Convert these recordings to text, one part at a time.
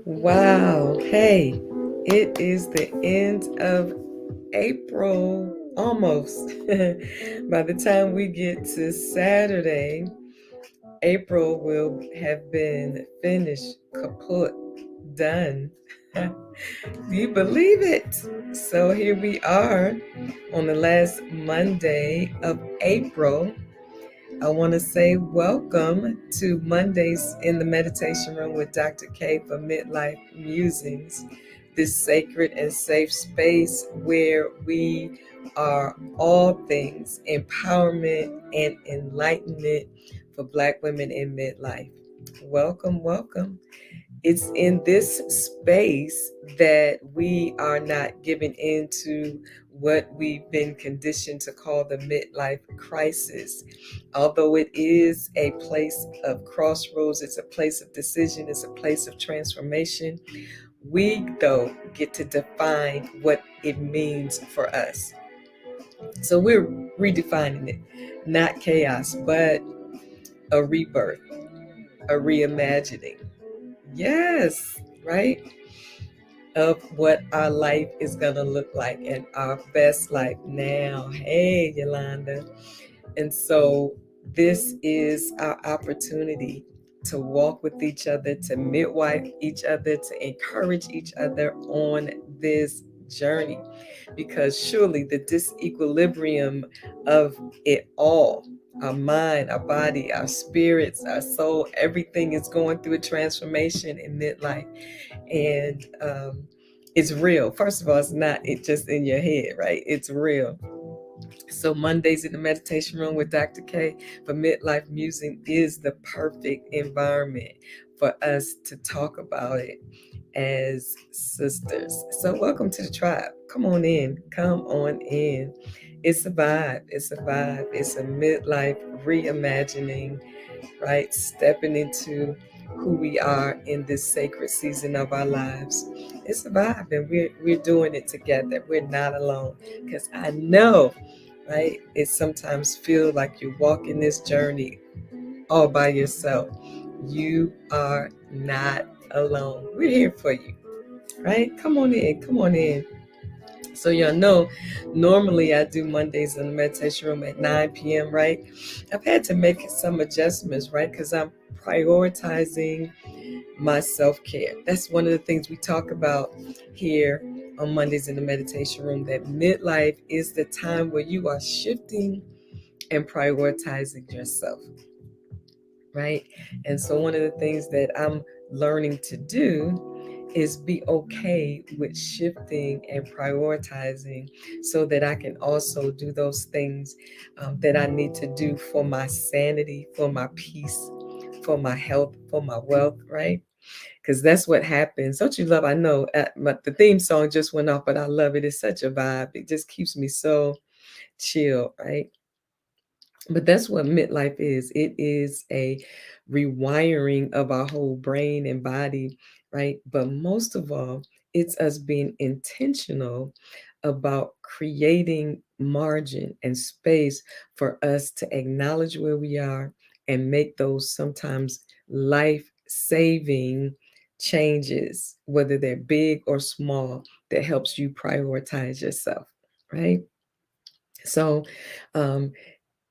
Wow. Hey, it is the end of April almost. By the time we get to Saturday, April will have been finished, kaput, done. Do you believe it? So here we are on the last Monday of April. I want to say welcome to Mondays in the Meditation Room with Dr. K for Midlife Musings, this sacred and safe space where we are all things empowerment and enlightenment for Black women in midlife. Welcome, welcome. It's in this space that we are not giving into what we've been conditioned to call the midlife crisis. Although it is a place of crossroads, it's a place of decision, it's a place of transformation. We, though, get to define what it means for us. So we're redefining it, not chaos, but a rebirth, a reimagining. Yes, right? Of what our life is going to look like and our best life now. Hey, Yolanda. And so this is our opportunity to walk with each other, to midwife each other, to encourage each other on this journey. Because surely the disequilibrium of it all, our mind, our body, our spirits, our soul, everything is going through a transformation in midlife. And it's real. First of all, it's not it just in your head, right? It's real. So Mondays in the meditation room with Dr. K for Midlife Musing is the perfect environment for us to talk about it as sisters. So welcome to the tribe. Come on in. Come on in. It's a vibe. It's a vibe. It's a midlife reimagining, right? Stepping into who we are in this sacred season of our lives. It's a vibe, and we're doing it together. We're not alone. Because I know, right? It sometimes feels like you're walking this journey all by yourself. You are not alone. We're here for you, right? Come on in. Come on in. So y'all know, normally I do Mondays in the meditation room at 9 p.m., right? I've had to make some adjustments, right? Because I'm prioritizing my self-care. That's one of the things we talk about here on Mondays in the meditation room, that midlife is the time where you are shifting and prioritizing yourself, right? And so one of the things that I'm learning to do is be okay with shifting and prioritizing so that I can also do those things that I need to do for my sanity, for my peace, for my health, for my wealth, right? Because that's what happens. Don't you love? I know the theme song just went off, but I love it. It's such a vibe. It just keeps me so chill, right? But that's what midlife is. It is a rewiring of our whole brain and body, right? But most of all, it's us being intentional about creating margin and space for us to acknowledge where we are and make those sometimes life saving changes, whether they're big or small, that helps you prioritize yourself, right? So, um,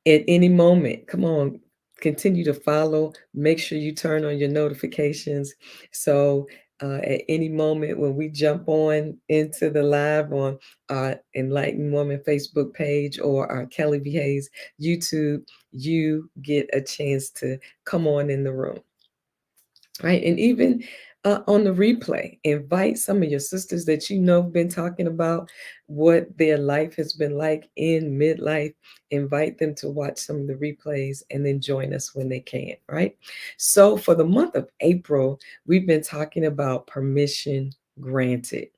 at any moment, come on, continue to follow. Make sure you turn on your notifications. So at any moment when we jump on into the live on our Enlightened Woman Facebook page or our Kelly V. Hayes YouTube, you get a chance to come on in the room, right? And even on the replay, invite some of your sisters that you know have been talking about what their life has been like in midlife. Invite them to watch some of the replays and then join us when they can, right? So for the month of April, we've been talking about permission granted.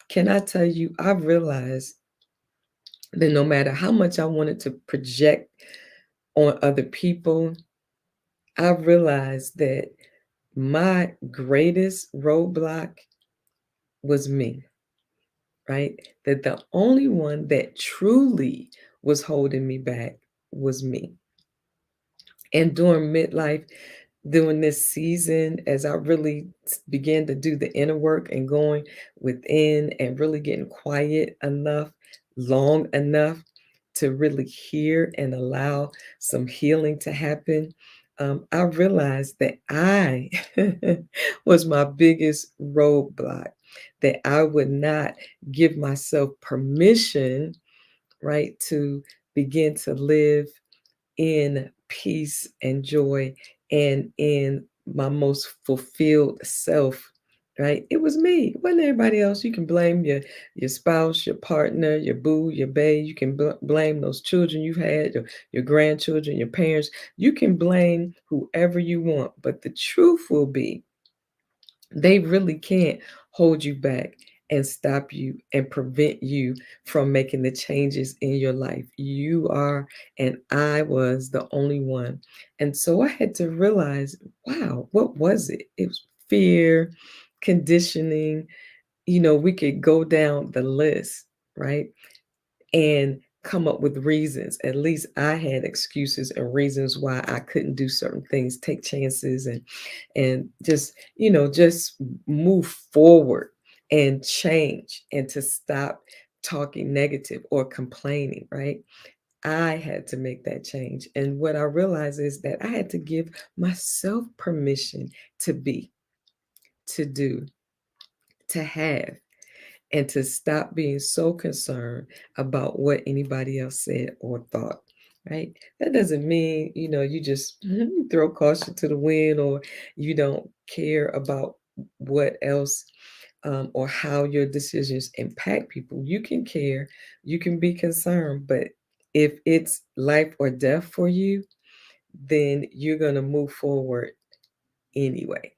Can I tell you, I've realized that no matter how much I wanted to project on other people, I've realized that my greatest roadblock was me, right? That the only one that truly was holding me back was me. And during midlife, during this season as I really began to do the inner work and going within and really getting quiet enough, long enough to really hear and allow some healing to happen. I realized that I was my biggest roadblock, that I would not give myself permission, right, to begin to live in peace and joy and in my most fulfilled self, right? It was me. It wasn't everybody else. You can blame your spouse, your partner, your boo, your bae. You can blame those children you had, your grandchildren, your parents. You can blame whoever you want, but the truth will be they really can't hold you back and stop you and prevent you from making the changes in your life. You are, and I was the only one. And so I had to realize, wow, what was it? It was fear, conditioning. We could go down the list, right? And come up with reasons. At least I had excuses and reasons why I couldn't do certain things, take chances and just move forward and change and to stop talking negative or complaining, right? I had to make that change. And what I realized is that I had to give myself permission to be, to do, to have, and to stop being so concerned about what anybody else said or thought, right? That doesn't mean, you just throw caution to the wind or you don't care about what else or how your decisions impact people. You can care, you can be concerned, but if it's life or death for you, then you're going to move forward anyway.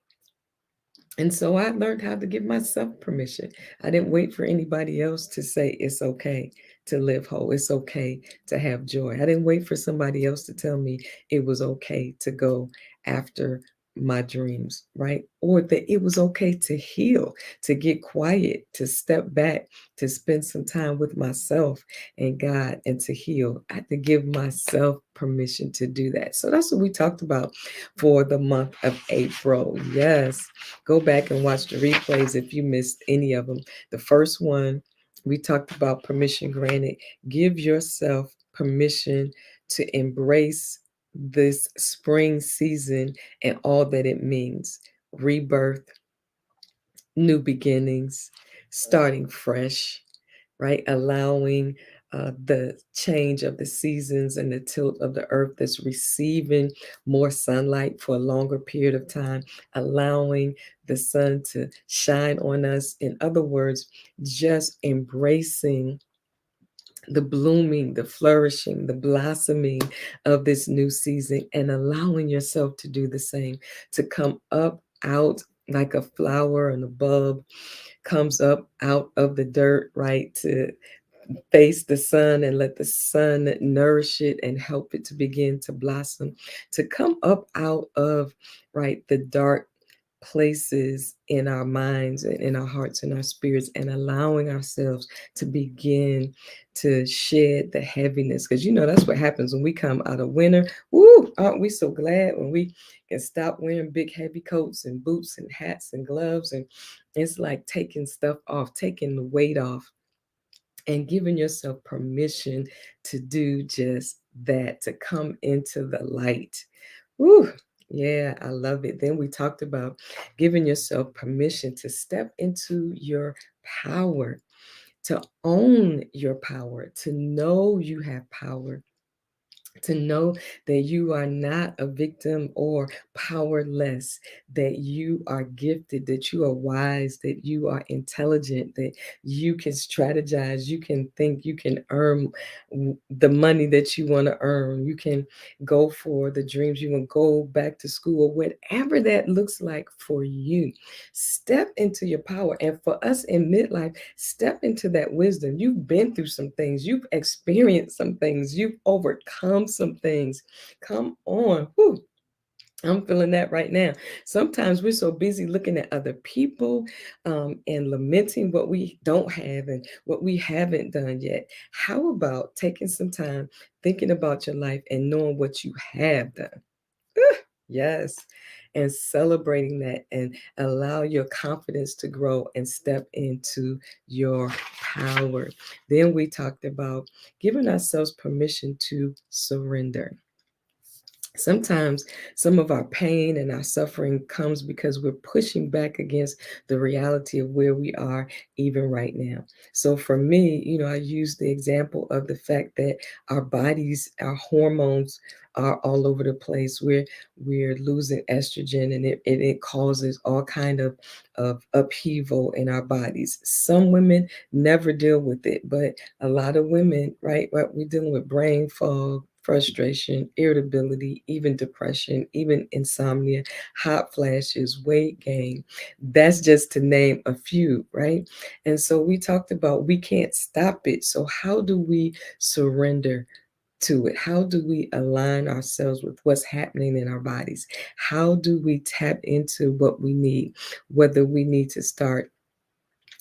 And so I learned how to give myself permission. I didn't wait for anybody else to say it's okay to live whole. It's okay to have joy. I didn't wait for somebody else to tell me it was okay to go after my dreams, right? Or that it was okay to heal, to get quiet, to step back, to spend some time with myself and God and to heal. I had to give myself permission to do that. So that's what we talked about for the month of April. Yes. Go back and watch the replays if you missed any of them. The first one, we talked about permission granted. Give yourself permission to embrace this spring season and all that it means: rebirth, new beginnings, starting fresh, right? Allowing the change of the seasons and the tilt of the earth that's receiving more sunlight for a longer period of time, allowing the sun to shine on us. In other words, just embracing the blooming, the flourishing, the blossoming of this new season and allowing yourself to do the same, to come up out like a flower and a bulb comes up out of the dirt, right? To face the sun and let the sun nourish it and help it to begin to blossom, to come up out of, right, the dark places in our minds and in our hearts and our spirits, and allowing ourselves to begin to shed the heaviness, because that's what happens when we come out of winter. Woo, aren't we so glad when we can stop wearing big heavy coats and boots and hats and gloves, and it's like taking stuff off, taking the weight off and giving yourself permission to do just that, to come into the light. Woo, yeah, I love it. Then we talked about giving yourself permission to step into your power, to own your power, to know you have power, to know that you are not a victim or powerless, that you are gifted, that you are wise, that you are intelligent, that you can strategize, you can think, you can earn the money that you want to earn, you can go for the dreams you want, go back to school, or whatever that looks like for you. Step into your power. And for us in midlife, step into that wisdom. You've been through some things, you've experienced some things, you've overcome some things. Come on. Whew. I'm feeling that right now. Sometimes we're so busy looking at other people and lamenting what we don't have and what we haven't done yet. How about taking some time thinking about your life and knowing what you have done? Yes. and celebrating that, and allow your confidence to grow and step into your power. Then we talked about giving ourselves permission to surrender. Sometimes some of our pain and our suffering comes because we're pushing back against the reality of where we are even right now. So for me, I use the example of the fact that our bodies, our hormones are all over the place. We're losing estrogen, and it causes all kind of upheaval in our bodies. Some women never deal with it, but a lot of women, right? We're dealing with brain fog, frustration, irritability, even depression, even insomnia, hot flashes, weight gain. That's just to name a few, right? And so we talked about we can't stop it. So, how do we surrender to it? How do we align ourselves with what's happening in our bodies? How do we tap into what we need? Whether we need to start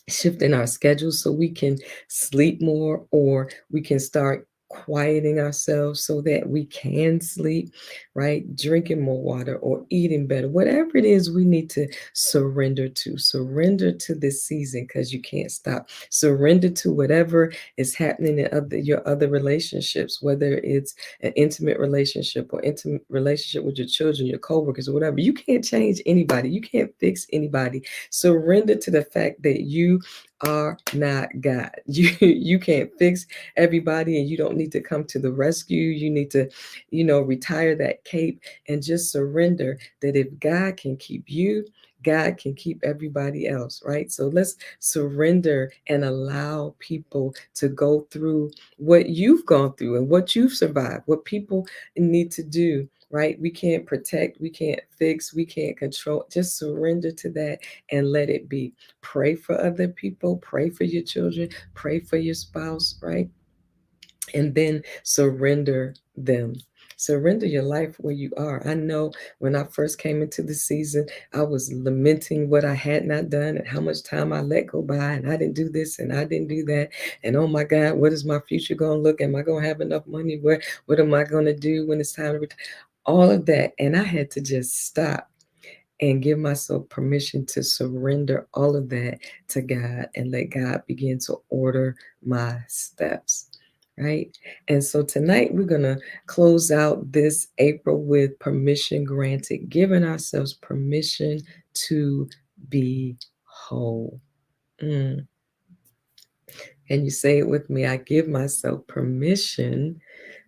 shifting our schedules so we can sleep more, or we can start quieting ourselves so that we can sleep, right? Drinking more water or eating better, whatever it is we need to surrender to this season, because you can't stop. Surrender to whatever is happening in your other relationships, whether it's an intimate relationship or intimate relationship with your children, your coworkers, or whatever. You can't change anybody, you can't fix anybody. Surrender to the fact that you are not God. You can't fix everybody, and you don't need to come to the rescue. You need to, retire that cape and just surrender that if God can keep you, God can keep everybody else, right? So let's surrender and allow people to go through what you've gone through and what you've survived, what people need to do, right? We can't protect, we can't fix, we can't control. Just surrender to that and let it be. Pray for other people, pray for your children, pray for your spouse, right? And then surrender them. Surrender your life where you are. I know when I first came into the season, I was lamenting what I had not done and how much time I let go by, and I didn't do this and I didn't do that. And oh my God, what is my future going to look? Am I going to have enough money? What am I going to do when it's time to retire? All of that. And I had to just stop and give myself permission to surrender all of that to God and let God begin to order my steps. Right. And so tonight we're going to close out this April with permission granted, giving ourselves permission to be whole. Mm. And you say it with me, I give myself permission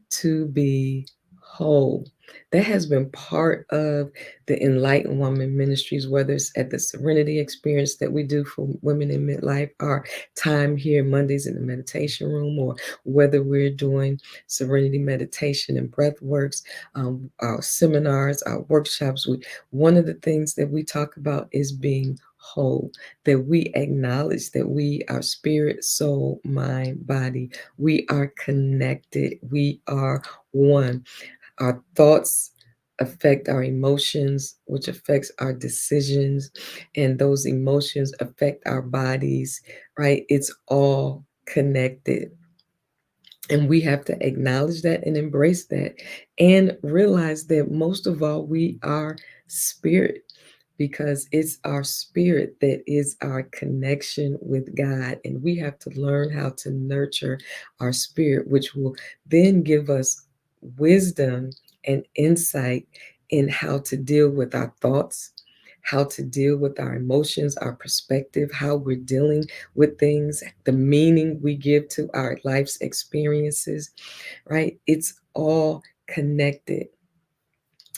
to be whole. That has been part of the Enlightened Woman Ministries, whether it's at the Serenity Experience that we do for women in midlife, our time here Mondays in the meditation room, or whether we're doing Serenity meditation and breath works, our seminars, our workshops. One of the things that we talk about is being whole, that we acknowledge that we are spirit, soul, mind, body. We are connected. We are one. Our thoughts affect our emotions, which affects our decisions, and those emotions affect our bodies, right? It's all connected. And we have to acknowledge that and embrace that and realize that most of all, we are spirit, because it's our spirit that is our connection with God. And we have to learn how to nurture our spirit, which will then give us wisdom and insight in how to deal with our thoughts, how to deal with our emotions, our perspective, how we're dealing with things, the meaning we give to our life's experiences, right? It's all connected.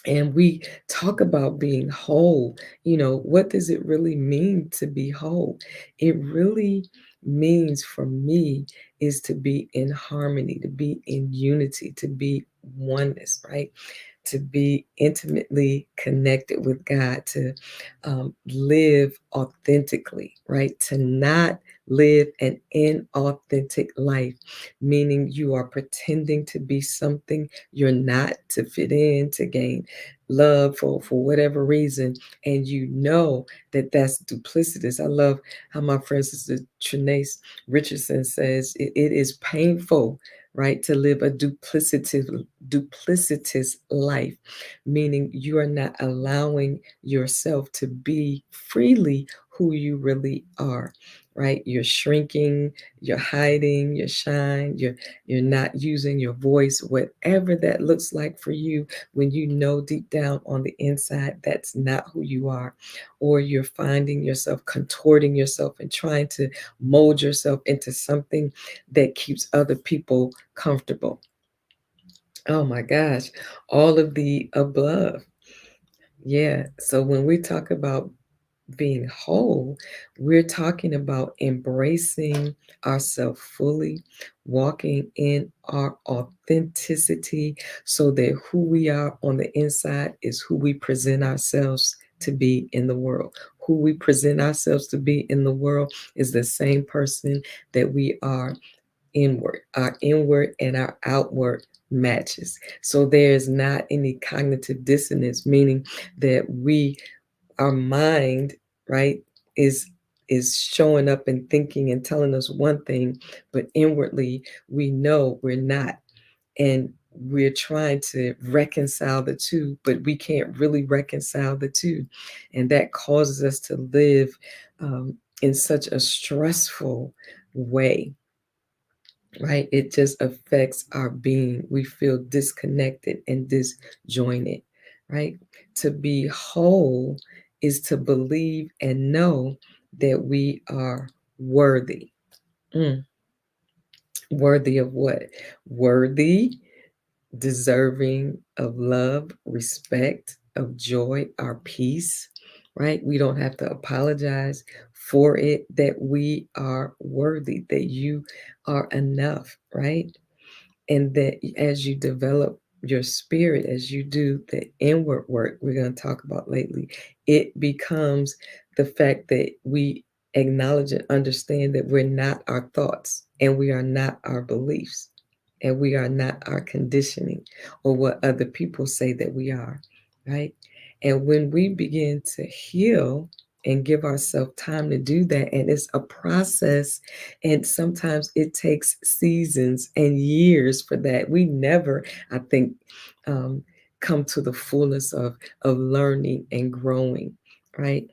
And we talk about being whole. What does it really mean to be whole? It really means, for me, is to be in harmony, to be in unity, to be oneness, right? To be intimately connected with God, to live authentically, right? To not live an inauthentic life, meaning you are pretending to be something you're not, to fit in, to gain love for whatever reason, and you know that that's duplicitous. I love how my friend sister Trinace Richardson says it is painful right? To live a duplicitous life, meaning you are not allowing yourself to be freely who you really are, right? You're shrinking, you're hiding, you're shying, you're not using your voice, whatever that looks like for you, when you know deep down on the inside that's not who you are, or you're finding yourself contorting yourself and trying to mold yourself into something that keeps other people comfortable. Oh my gosh, all of the above. Yeah. So when we talk about being whole, we're talking about embracing ourselves fully, walking in our authenticity so that who we are on the inside is who we present ourselves to be in the world. Who we present ourselves to be in the world is the same person that we are inward. Our inward and our outward matches. So there's not any cognitive dissonance, meaning that our mind, right, is is showing up and thinking and telling us one thing, but inwardly we know we're not. And we're trying to reconcile the two, but we can't really reconcile the two. And that causes us to live in such a stressful way, right? It just affects our being. We feel disconnected and disjointed, right? To be whole is to believe and know that we are worthy. Mm, worthy of what? Worthy, deserving of love, respect, of joy, our peace, right? We don't have to apologize for it, that we are worthy, that you are enough, right? And that as you develop your spirit, as you do the inward work we're going to talk about lately, it becomes the fact that we acknowledge and understand that we're not our thoughts and we are not our beliefs and we are not our conditioning or what other people say that we are, right? And when we begin to heal and give ourselves time to do that, and it's a process, and sometimes it takes seasons and years for that. We never, I think, um, come to the fullness of learning and growing, right?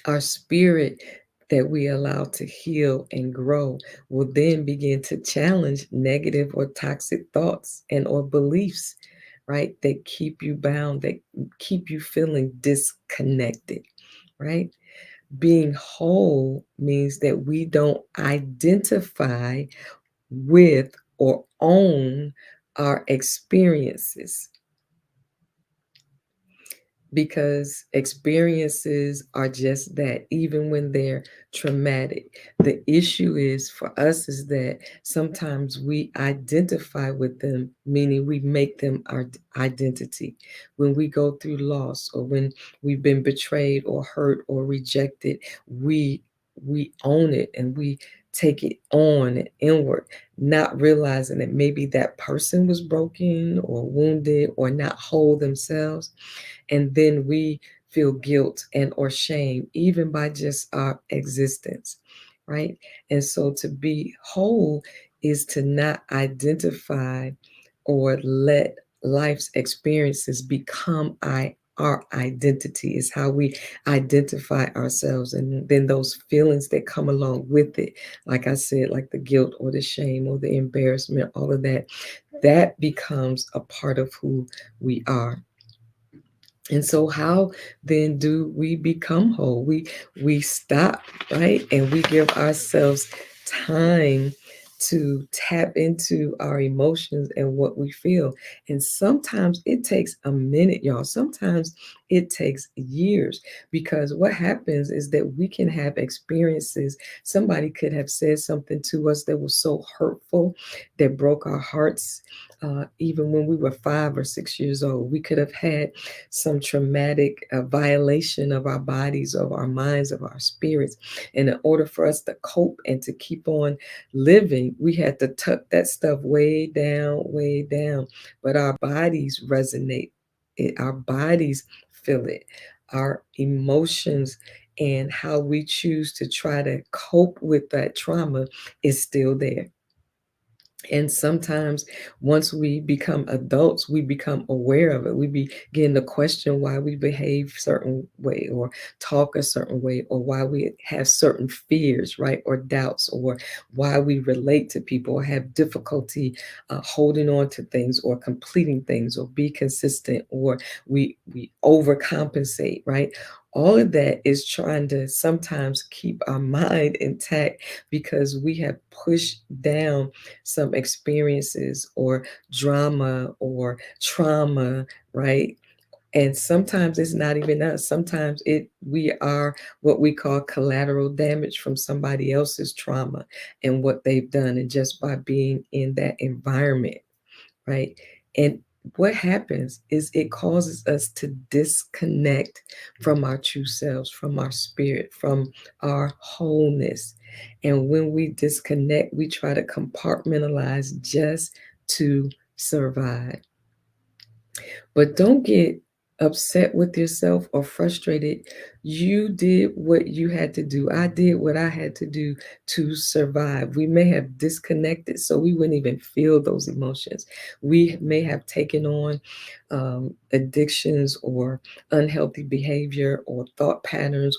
Our spirit that we allow to heal and grow will then begin to challenge negative or toxic thoughts and or beliefs, right, that keep you bound, that keep you feeling disconnected, right? Being whole means that we don't identify with or own our experiences, because experiences are just that, even when they're traumatic. The issue is for us is that sometimes we identify with them, meaning we make them our identity. When we go through loss, or when we've been betrayed or hurt or rejected, we own it and we take it on inward, not realizing that maybe that person was broken or wounded or not whole themselves, and then we feel guilt and or shame even by just our existence, right? And so to be whole is to not identify or let life's experiences become our identity. Is how we identify ourselves, and then those feelings that come along with it, like I said, like the guilt or the shame or the embarrassment, all of that, that becomes a part of who we are. And so how then do we become whole? We stop, right? And we give ourselves time to tap into our emotions and what we feel. And sometimes it takes a minute, y'all. Sometimes it takes years, because what happens is that we can have experiences. Somebody could have said something to us that was so hurtful, that broke our hearts. Even when we were 5 or 6 years old, we could have had some traumatic violation of our bodies, of our minds, of our spirits. And in order for us to cope and to keep on living, we had to tuck that stuff way down, way down. But our bodies resonate it, our bodies feel it, our emotions and how we choose to try to cope with that trauma is still there. And sometimes once we become adults, we become aware of it. We begin to question why we behave certain way or talk a certain way, or why we have certain fears, right? Or doubts, or why we relate to people or have difficulty holding on to things or completing things or be consistent, or we overcompensate, right? All of that is trying to sometimes keep our mind intact because we have pushed down some experiences or drama or trauma, right? And sometimes it's not even us. Sometimes we are what we call collateral damage from somebody else's trauma and what they've done, and just by being in that environment, right? And what happens is it causes us to disconnect from our true selves, from our spirit, from our wholeness. And when we disconnect, we try to compartmentalize just to survive. But don't get upset with yourself or frustrated. You did what you had to do. I did what I had to do to survive. We may have disconnected so we wouldn't even feel those emotions. We may have taken on addictions or unhealthy behavior or thought patterns,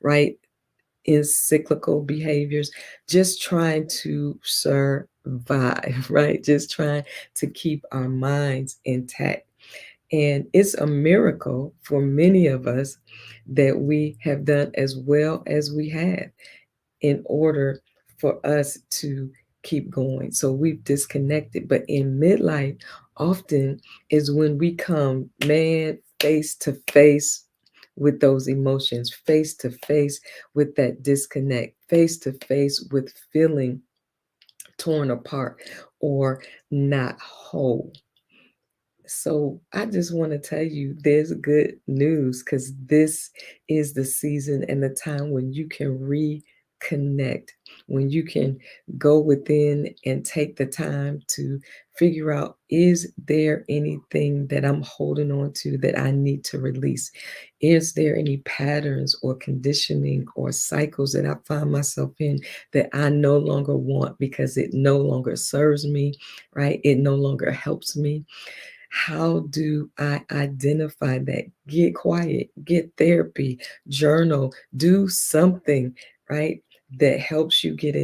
right? In cyclical behaviors, just trying to survive, right? Just trying to keep our minds intact. And it's a miracle for many of us that we have done as well as we have in order for us to keep going. So we've disconnected. But in midlife, often is when we come, man, face to face with those emotions, face to face with that disconnect, face to face with feeling torn apart or not whole. So I just want to tell you there's good news, because this is the season and the time when you can reconnect, when you can go within and take the time to figure out, is there anything that I'm holding on to that I need to release? Is there any patterns or conditioning or cycles that I find myself in that I no longer want because it no longer serves me, right? It no longer helps me. How do I identify that? Get quiet, get therapy, journal, do something, right? That helps you get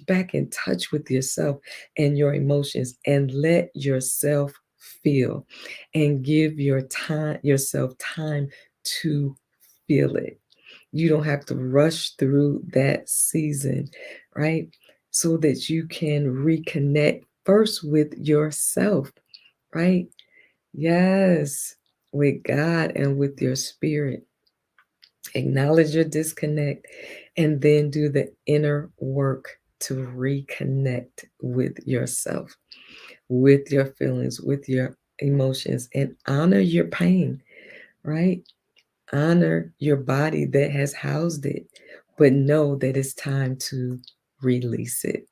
back in touch with yourself and your emotions, and let yourself feel and give yourself time to feel it. You don't have to rush through that season, right? So that you can reconnect first with yourself, right? Yes, with God and with your spirit. Acknowledge your disconnect and then do the inner work to reconnect with yourself, with your feelings, with your emotions, and honor your pain, right? Honor your body that has housed it, but know that it's time to release it.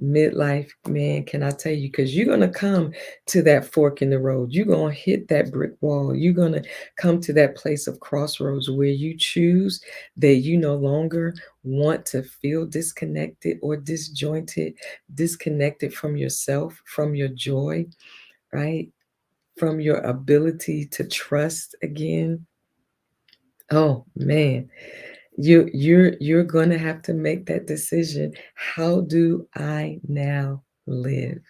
Midlife, man, can I tell you, because you're going to come to that fork in the road. You're going to hit that brick wall. You're going to come to that place of crossroads where you choose that you no longer want to feel disconnected or disjointed, disconnected from yourself, from your joy, right? From your ability to trust again. Oh man, you're going to have to make that decision. How do I now live,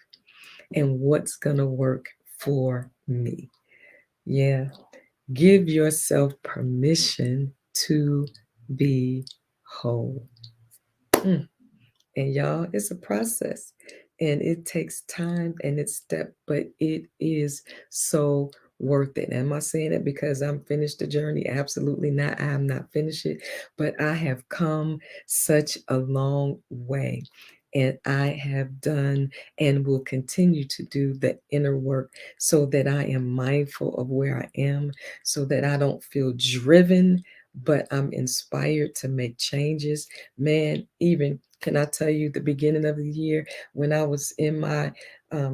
and what's going to work for me? Yeah, give yourself permission to be whole. Mm. And y'all, it's a process, and it takes time and it's step, but it is so worth it. Am I saying it because I'm finished the journey? Absolutely not. I am not finished it, but I have come such a long way. And I have done and will continue to do the inner work so that I am mindful of where I am, so that I don't feel driven, but I'm inspired to make changes. Man, even can I tell you, the beginning of the year when I was in my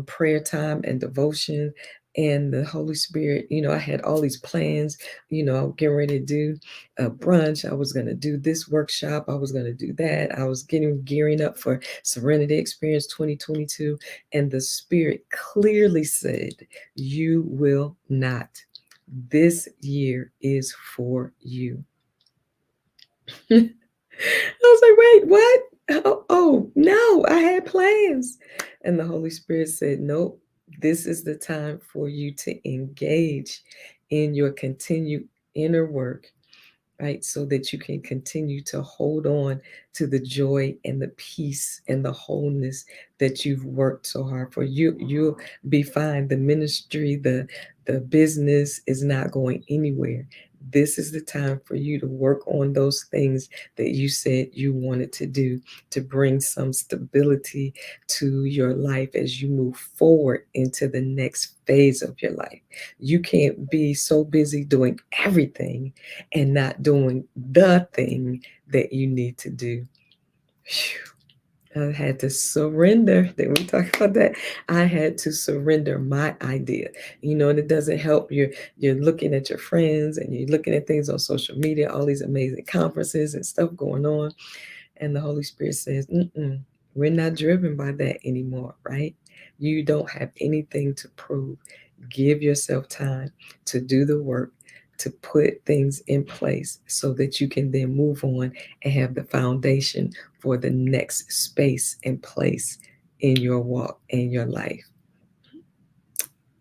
prayer time and devotion, And the Holy Spirit, I had all these plans. I was getting ready to do a brunch. I was going to do this workshop. I was going to do that. I was gearing up for Serenity Experience 2022. And the Spirit clearly said, you will not. This year is for you. I was like, wait, what? Oh, no, I had plans. And the Holy Spirit said, nope, this is the time for you to engage in your continued inner work, right? So that you can continue to hold on to the joy and the peace and the wholeness that you've worked so hard for. You'll be fine. The ministry, the business is not going anywhere. This is the time for you to work on those things that you said you wanted to do, to bring some stability to your life as you move forward into the next phase of your life. You can't be so busy doing everything and not doing the thing that you need to do. Whew. I had to surrender. Did we talk about that? I had to surrender my idea. And it doesn't help. You're looking at your friends and you're looking at things on social media, all these amazing conferences and stuff going on. And the Holy Spirit says, we're not driven by that anymore, right? You don't have anything to prove. Give yourself time to do the work, to put things in place so that you can then move on and have the foundation for the next space and place in your walk and your life.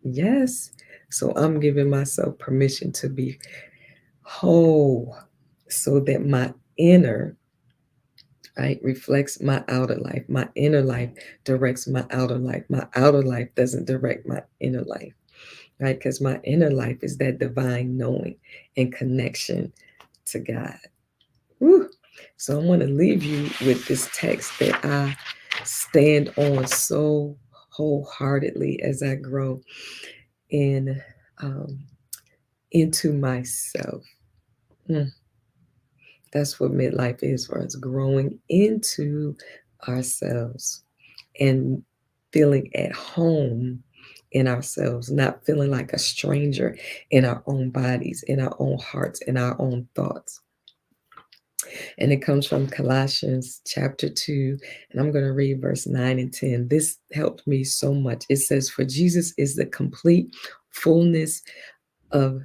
Yes. So I'm giving myself permission to be whole so that my inner, right, reflects my outer life. My inner life directs my outer life. My outer life doesn't direct my inner life, right? Because my inner life is that divine knowing and connection to God. Woo. So I want to leave you with this text that I stand on so wholeheartedly as I grow in um, into myself. Mm, that's what midlife is for us, growing into ourselves and feeling at home in ourselves, not feeling like a stranger in our own bodies, in our own hearts, in our own thoughts. And it comes from Colossians chapter 2, and I'm going to read verse 9 and 10. This helped me so much. It says, for Jesus is the complete fullness of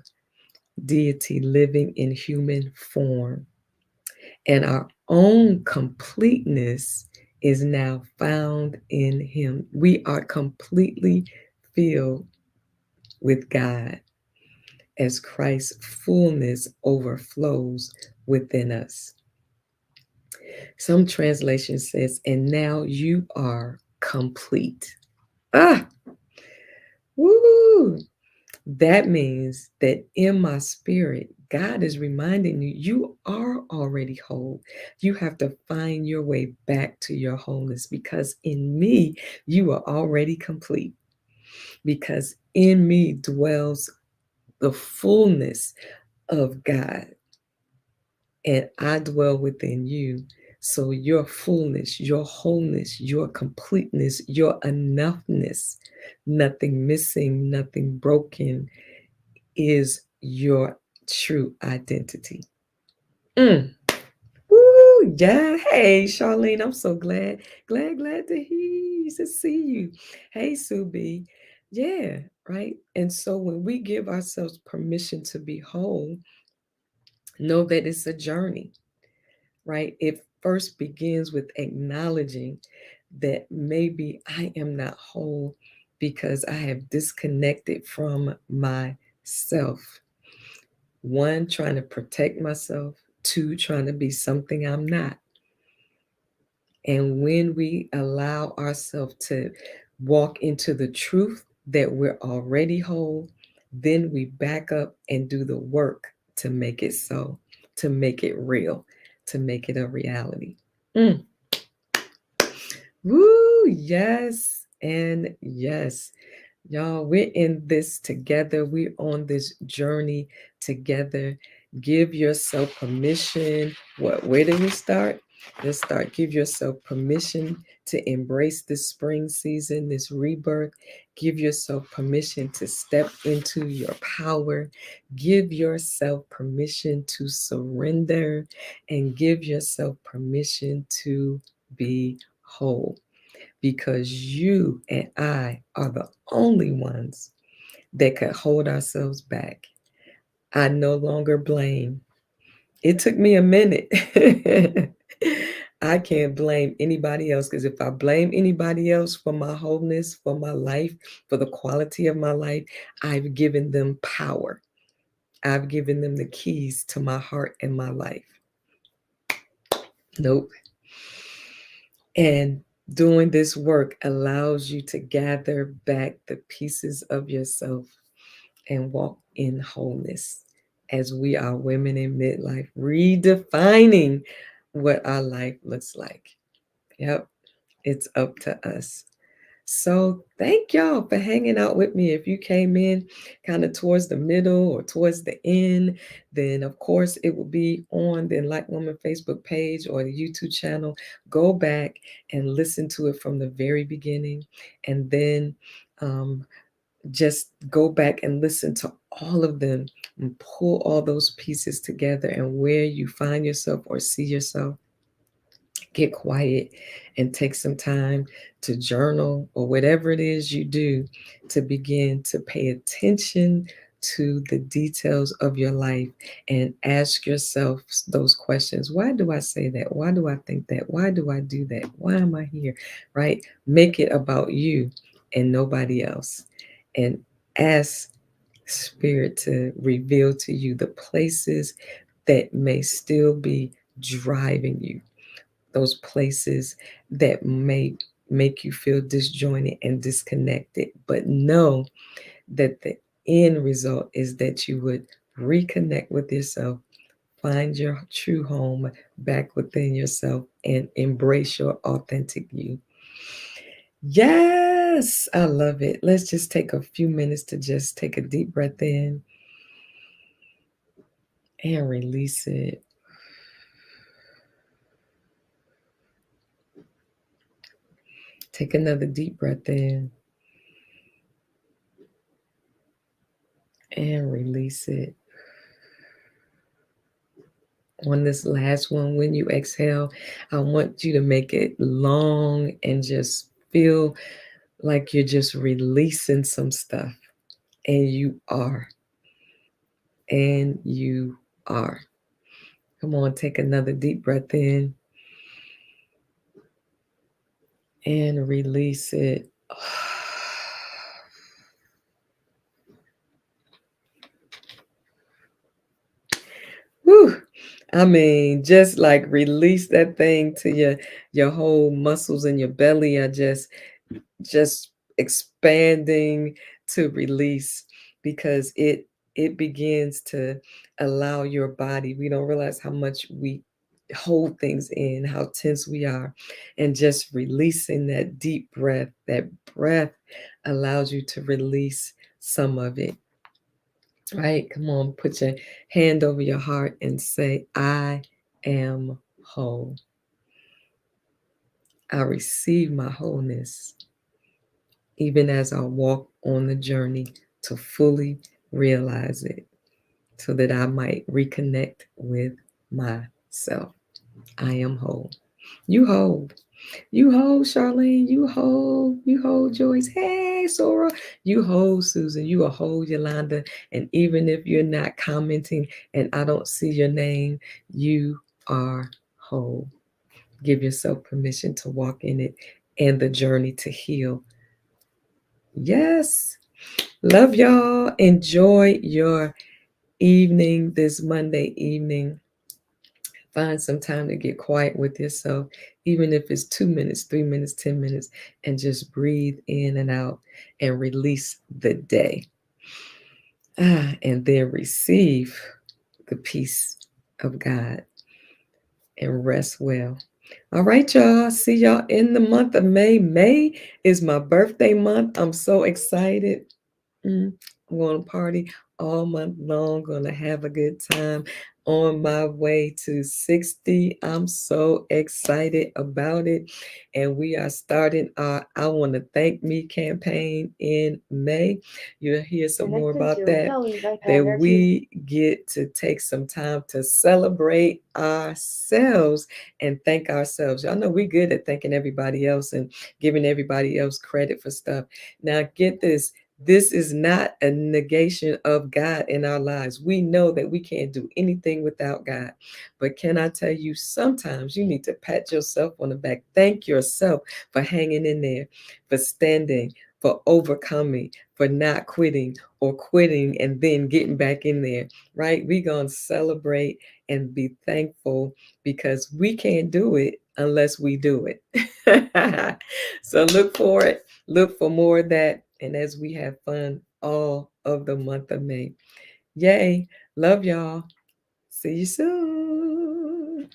deity living in human form, and our own completeness is now found in him. We are completely filled with God as Christ's fullness overflows within us. Some translation says, and now you are complete. Ah, woo! That means that in my spirit, God is reminding you, you are already whole. You have to find your way back to your wholeness because in me, you are already complete. Because in me dwells the fullness of God, and I dwell within you. So your fullness, your wholeness, your completeness, your enoughness, nothing missing, nothing broken, is your true identity. Mm. Woo, yeah. Hey, Charlene, I'm so glad to see you. Hey, Subi. Yeah, right. And so when we give ourselves permission to be whole, know that it's a journey, right? It first begins with acknowledging that maybe I am not whole because I have disconnected from myself. One, trying to protect myself. Two, trying to be something I'm not. And when we allow ourselves to walk into the truth that we're already whole, then we back up and do the work to make it so, to make it real, to make it a reality. Mm. Woo, yes, and yes. Y'all, we're in this together. We're on this journey together. Give yourself permission. Where do we start? Let's start. Give yourself permission to embrace this spring season, this rebirth. Give yourself permission to step into your power. Give yourself permission to surrender and give yourself permission to be whole because you and I are the only ones that could hold ourselves back. I no longer blame. It took me a minute. I can't blame anybody else because if I blame anybody else for my wholeness, for my life, for the quality of my life, I've given them power. I've given them the keys to my heart and my life. Nope. And doing this work allows you to gather back the pieces of yourself and walk in wholeness as we are women in midlife, redefining what our life looks like. Yep, it's up to us. So, thank y'all for hanging out with me. If you came in kind of towards the middle or towards the end, then of course it will be on the Enlightened Woman Facebook page or the YouTube channel. Go back and listen to it from the very beginning and then um, just go back and listen to all of them and pull all those pieces together and where you find yourself or see yourself, get quiet and take some time to journal or whatever it is you do to begin to pay attention to the details of your life and ask yourself those questions. Why do I say that? Why do I think that? Why do I do that? Why am I here? Right? Make it about you and nobody else. And ask Spirit to reveal to you the places that may still be driving you, those places that may make you feel disjointed and disconnected. But know that the end result is that you would reconnect with yourself, find your true home back within yourself, and embrace your authentic you. Yes, I love it. Let's just take a few minutes to just take a deep breath in and release it. Take another deep breath in and release it. On this last one, when you exhale, I want you to make it long and just feel like you're just releasing some stuff. And you are. And you are. Come on, take another deep breath in and release it. Whew. I mean, just like release that thing to your whole muscles in your belly are just expanding to release because it begins to allow your body. We don't realize how much we hold things in, how tense we are, and just releasing that deep breath. That breath allows you to release some of it. Right? Come on, put your hand over your heart and say, I am whole. I receive my wholeness, even as I walk on the journey to fully realize it so that I might reconnect with myself. I am whole. You whole. You hold, Charlene. You hold, Joyce. Hey, Sora. You hold, Susan. You a hold, Yolanda. And even if you're not commenting and I don't see your name, you are whole. Give yourself permission to walk in it and the journey to heal. Yes. Love y'all. Enjoy your evening, this Monday evening. Find some time to get quiet with yourself, even if it's 2 minutes, 3 minutes, 10 minutes, and just breathe in and out and release the day. And then receive the peace of God and rest well. All right, y'all. See y'all in the month of May. May is my birthday month. I'm so excited. I'm going to party all month long. Gonna have a good time on my way to 60. I'm so excited about it. And we are starting our I Want to Thank Me campaign in May. You'll hear some more about that. That we get to take some time to celebrate ourselves and thank ourselves. Y'all know we're good at thanking everybody else and giving everybody else credit for stuff. Now, get this, this is not a negation of God in our lives. We know that we can't do anything without God. But can I tell you, sometimes you need to pat yourself on the back. Thank yourself for hanging in there, for standing, for overcoming, for not quitting or quitting and then getting back in there, right? We're going to celebrate and be thankful because we can't do it unless we do it. So look for it. Look for more of that. And as we have fun all of the month of May. Yay. Love y'all. See you soon.